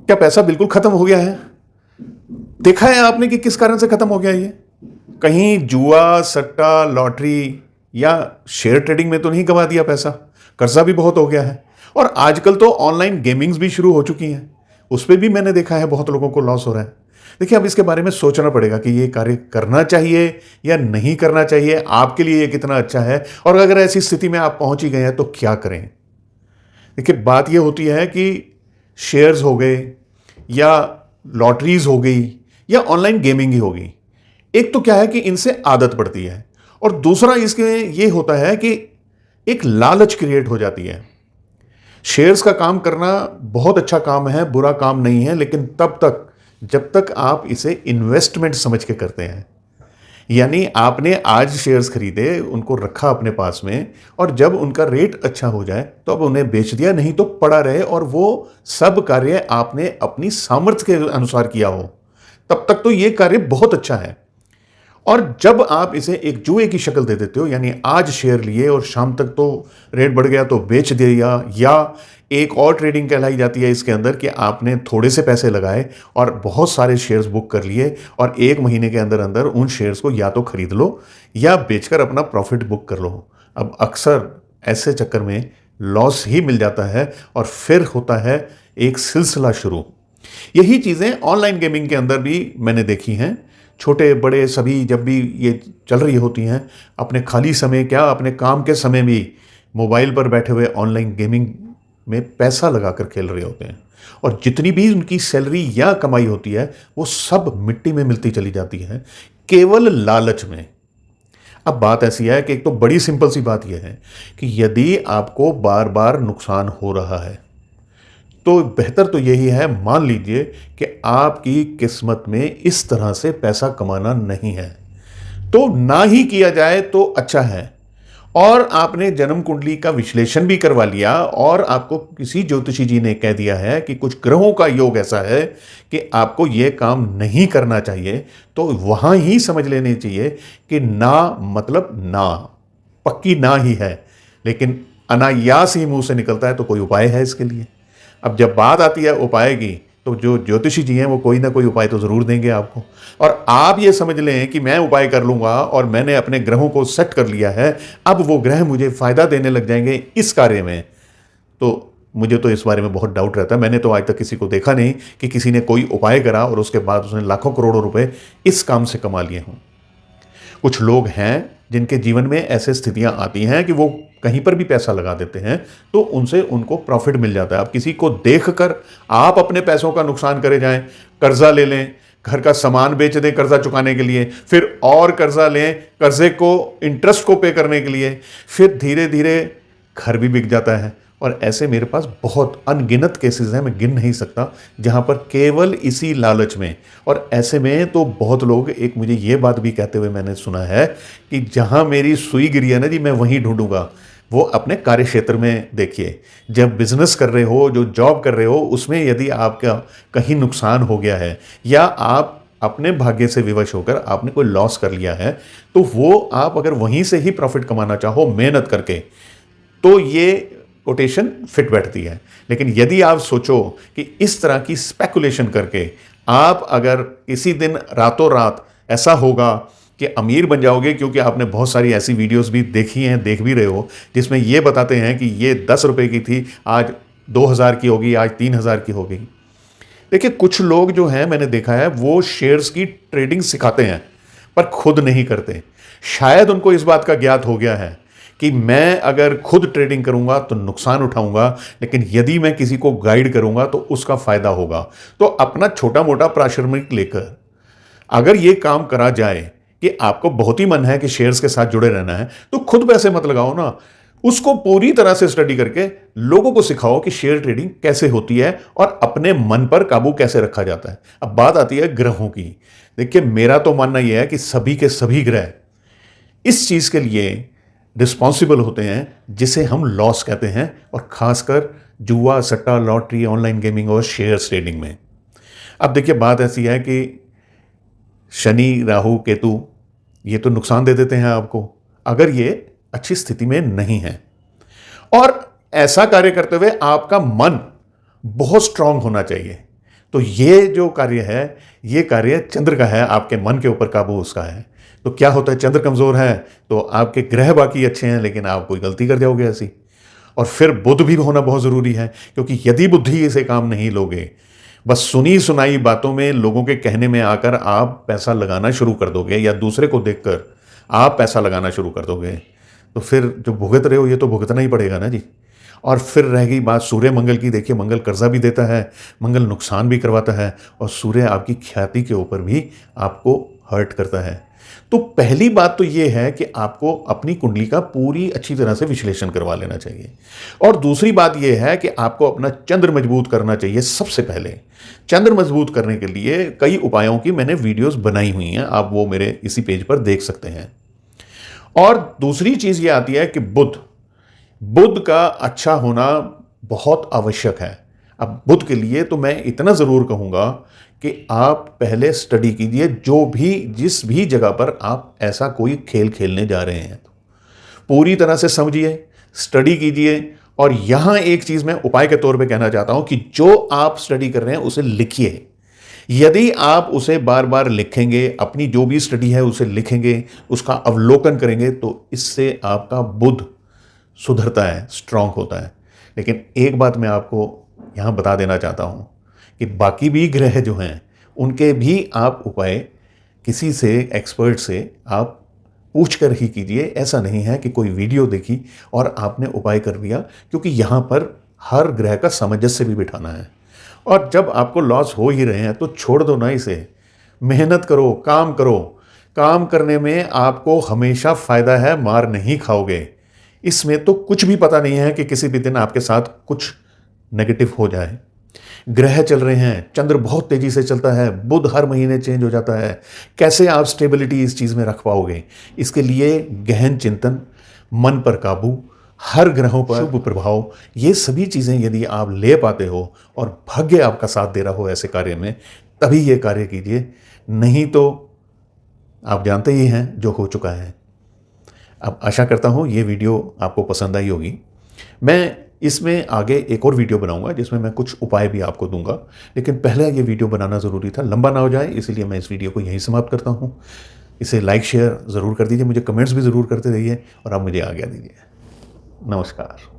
क्या पैसा बिल्कुल खत्म हो गया है? देखा है आपने कि किस कारण से खत्म हो गया ये? कहीं जुआ, सट्टा, लॉटरी या शेयर ट्रेडिंग में तो नहीं गवा दिया पैसा? कर्जा भी बहुत हो गया है। और आजकल तो ऑनलाइन गेमिंग्स भी शुरू हो चुकी हैं, उस पर भी मैंने देखा है बहुत लोगों को लॉस हो रहा है। देखिए, अब इसके बारे में सोचना पड़ेगा कि ये कार्य करना चाहिए या नहीं करना चाहिए, आपके लिए ये कितना अच्छा है, और अगर ऐसी स्थिति में आप पहुंच ही गए हैं तो क्या करें। देखिए, बात ये होती है कि शेयर्स हो गए या लॉटरीज हो गई या ऑनलाइन गेमिंग ही हो गई, एक तो क्या है कि इनसे आदत पड़ती है, और दूसरा इसके ये होता है कि एक लालच क्रिएट हो जाती है। शेयर्स का काम करना बहुत अच्छा काम है, बुरा काम नहीं है, लेकिन तब तक जब तक आप इसे इन्वेस्टमेंट समझ के करते हैं। यानी आपने आज शेयर्स खरीदे, उनको रखा अपने पास में, और जब उनका रेट अच्छा हो जाए तो अब उन्हें बेच दिया, नहीं तो पड़ा रहे और वो सब कार्य आपने अपनी सामर्थ्य के अनुसार किया हो, तब तक तो ये कार्य बहुत अच्छा है। और जब आप इसे एक जुए की शक्ल दे देते हो, यानी आज शेयर लिए और शाम तक तो रेट बढ़ गया तो बेच दिया, या एक और ट्रेडिंग कहलाई जाती है इसके अंदर कि आपने थोड़े से पैसे लगाए और बहुत सारे शेयर्स बुक कर लिए और एक महीने के अंदर अंदर उन शेयर्स को या तो खरीद लो या बेचकर अपना प्रॉफिट बुक कर लो। अब अक्सर ऐसे चक्कर में लॉस ही मिल जाता है और फिर होता है एक सिलसिला शुरू। यही चीज़ें ऑनलाइन गेमिंग के अंदर भी मैंने देखी हैं। छोटे बड़े सभी जब भी ये चल रही होती हैं, अपने खाली समय क्या, अपने काम के समय भी मोबाइल पर बैठे हुए ऑनलाइन गेमिंग में पैसा लगाकर खेल रहे होते हैं, और जितनी भी उनकी सैलरी या कमाई होती है वो सब मिट्टी में मिलती चली जाती है, केवल लालच में। अब बात ऐसी है कि एक तो बड़ी सिंपल सी बात यह है कि यदि आपको बार बार नुकसान हो रहा है तो बेहतर तो यही है, मान लीजिए कि आपकी किस्मत में इस तरह से पैसा कमाना नहीं है, तो ना ही किया जाए तो अच्छा है। और आपने जन्म कुंडली का विश्लेषण भी करवा लिया और आपको किसी ज्योतिषी जी ने कह दिया है कि कुछ ग्रहों का योग ऐसा है कि आपको यह काम नहीं करना चाहिए, तो वहां ही समझ लेनी चाहिए कि ना मतलब ना, पक्की ना ही है, लेकिन अनायास ही मुंह से निकलता है, तो कोई उपाय है इसके लिए। अब जब बात आती है उपाय की, तो जो ज्योतिषी जी हैं वो कोई ना कोई उपाय तो ज़रूर देंगे आपको, और आप ये समझ लें कि मैं उपाय कर लूँगा और मैंने अपने ग्रहों को सेट कर लिया है, अब वो ग्रह मुझे फ़ायदा देने लग जाएंगे इस कार्य में, तो मुझे तो इस बारे में बहुत डाउट रहता है। मैंने तो आज तक किसी को देखा नहीं कि किसी ने कोई उपाय करा और उसके बाद उसने लाखों करोड़ों रुपए इस काम से कमा लिए हों। कुछ लोग हैं जिनके जीवन में ऐसे स्थितियां आती हैं कि वो कहीं पर भी पैसा लगा देते हैं तो उनसे उनको प्रॉफिट मिल जाता है। अब किसी को देखकर आप अपने पैसों का नुकसान करे जाएं, कर्जा ले लें, घर का सामान बेच दें कर्जा चुकाने के लिए, फिर और कर्जा लें कर्जे को इंटरेस्ट को पे करने के लिए, फिर धीरे धीरे घर भी बिक जाता है। और ऐसे मेरे पास बहुत अनगिनत केसेस हैं, मैं गिन नहीं सकता, जहां पर केवल इसी लालच में। और ऐसे में तो बहुत लोग, एक मुझे ये बात भी कहते हुए मैंने सुना है कि जहां मेरी सुई गिरी है ना जी, मैं वहीं ढूंढूंगा। वो अपने कार्य क्षेत्र में देखिए, जब बिजनेस कर रहे हो, जो जॉब कर रहे हो, उसमें यदि आपका कहीं नुकसान हो गया है या आप अपने भाग्य से विवश होकर आपने कोई लॉस कर लिया है, तो वो आप अगर वहीं से ही प्रॉफिट कमाना चाहो मेहनत करके, तो ये कोटेशन फिट बैठती है। लेकिन यदि आप सोचो कि इस तरह की स्पेकुलेशन करके आप अगर किसी दिन रातों रात ऐसा होगा कि अमीर बन जाओगे, क्योंकि आपने बहुत सारी ऐसी वीडियोस भी देखी हैं, देख भी रहे हो, जिसमें ये बताते हैं कि ये 10 रुपए की थी, आज 2000 की होगी, आज 3000 की हो गई। देखिए, कुछ लोग जो हैं मैंने देखा है वो शेयर्स की ट्रेडिंग सिखाते हैं पर खुद नहीं करते। शायद उनको इस बात का ज्ञात हो गया है कि मैं अगर खुद ट्रेडिंग करूंगा तो नुकसान उठाऊंगा, लेकिन यदि मैं किसी को गाइड करूंगा तो उसका फायदा होगा। तो अपना छोटा मोटा पारिश्रमिक लेकर अगर यह काम करा जाए कि आपको बहुत ही मन है कि शेयर्स के साथ जुड़े रहना है, तो खुद पैसे मत लगाओ ना, उसको पूरी तरह से स्टडी करके लोगों को सिखाओ कि शेयर ट्रेडिंग कैसे होती है और अपने मन पर काबू कैसे रखा जाता है। अब बात आती है ग्रहों की। देखिए, मेरा तो मानना यह है कि सभी के सभी ग्रह इस चीज के लिए रिस्पॉन्सिबल होते हैं जिसे हम लॉस कहते हैं, और खासकर जुआ, सट्टा, लॉटरी, ऑनलाइन गेमिंग और शेयर ट्रेडिंग में। अब देखिए, बात ऐसी है कि शनि, राहु, केतु ये तो नुकसान दे देते हैं आपको अगर ये अच्छी स्थिति में नहीं है। और ऐसा कार्य करते हुए आपका मन बहुत स्ट्रांग होना चाहिए। तो ये जो कार्य है, ये कार्य चंद्र का है, आपके मन के ऊपर काबू उसका है। तो क्या होता है, चंद्र कमजोर है तो आपके ग्रह बाकी अच्छे हैं लेकिन आप कोई गलती कर जाओगे ऐसी। और फिर बुध भी होना बहुत ज़रूरी है, क्योंकि यदि बुद्धि से काम नहीं लोगे, बस सुनी सुनाई बातों में, लोगों के कहने में आकर आप पैसा लगाना शुरू कर दोगे या दूसरे को देखकर आप पैसा लगाना शुरू कर दोगे, तो फिर जो भुगत रहे हो ये तो भुगतना ही पड़ेगा ना जी। और फिर रह गई बात सूर्य मंगल की, देखिए मंगल कर्जा भी देता है, मंगल नुकसान भी करवाता है, और सूर्य आपकी ख्याति के ऊपर भी आपको हर्ट करता है। तो पहली बात तो ये है कि आपको अपनी कुंडली का पूरी अच्छी तरह से विश्लेषण करवा लेना चाहिए। और दूसरी बात ये है कि आपको अपना चंद्र मजबूत करना चाहिए। सबसे पहले चंद्र मजबूत करने के लिए कई उपायों की मैंने वीडियोस बनाई हुई हैं, आप वो मेरे इसी पेज पर देख सकते हैं। और दूसरी चीज ये आती है कि बुध का अच्छा होना बहुत आवश्यक है। अब बुध के लिए तो मैं इतना ज़रूर कहूँगा कि आप पहले स्टडी कीजिए, जिस भी जगह पर आप ऐसा कोई खेल खेलने जा रहे हैं तो पूरी तरह से समझिए, स्टडी कीजिए। और यहाँ एक चीज़ मैं उपाय के तौर पे कहना चाहता हूँ कि जो आप स्टडी कर रहे हैं उसे लिखिए। यदि आप उसे बार बार लिखेंगे, अपनी जो भी स्टडी है उसे लिखेंगे, उसका अवलोकन करेंगे, तो इससे आपका बुध सुधरता है, स्ट्रांग होता है। लेकिन एक बात मैं आपको यहाँ बता देना चाहता हूँ कि बाकी भी ग्रह जो हैं उनके भी आप उपाय किसी से, एक्सपर्ट से आप पूछ कर ही कीजिए। ऐसा नहीं है कि कोई वीडियो देखी और आपने उपाय कर लिया, क्योंकि यहाँ पर हर ग्रह का सामंजस्य भी बिठाना है। और जब आपको लॉस हो ही रहे हैं तो छोड़ दो ना इसे, मेहनत करो, काम करो। काम करने में आपको हमेशा फ़ायदा है, मार नहीं खाओगे। इसमें तो कुछ भी पता नहीं है कि किसी भी दिन आपके साथ कुछ नेगेटिव हो जाए। ग्रह चल रहे हैं, चंद्र बहुत तेजी से चलता है, बुध हर महीने चेंज हो जाता है। कैसे आप स्टेबिलिटी इस चीज़ में रख पाओगे? इसके लिए गहन चिंतन, मन पर काबू, हर ग्रहों पर शुभ प्रभाव, ये सभी चीज़ें यदि आप ले पाते हो और भाग्य आपका साथ दे रहा हो ऐसे कार्य में, तभी ये कार्य कीजिए। नहीं तो आप जानते ही हैं जो हो चुका है। अब आशा करता हूँ ये वीडियो आपको पसंद आई होगी। मैं इसमें आगे एक और वीडियो बनाऊंगा जिसमें मैं कुछ उपाय भी आपको दूंगा, लेकिन पहले ये वीडियो बनाना ज़रूरी था, लंबा ना हो जाए, इसलिए मैं इस वीडियो को यहीं समाप्त करता हूँ। इसे लाइक शेयर ज़रूर कर दीजिए, मुझे कमेंट्स भी ज़रूर करते रहिए और आप मुझे आज्ञा दीजिए। नमस्कार।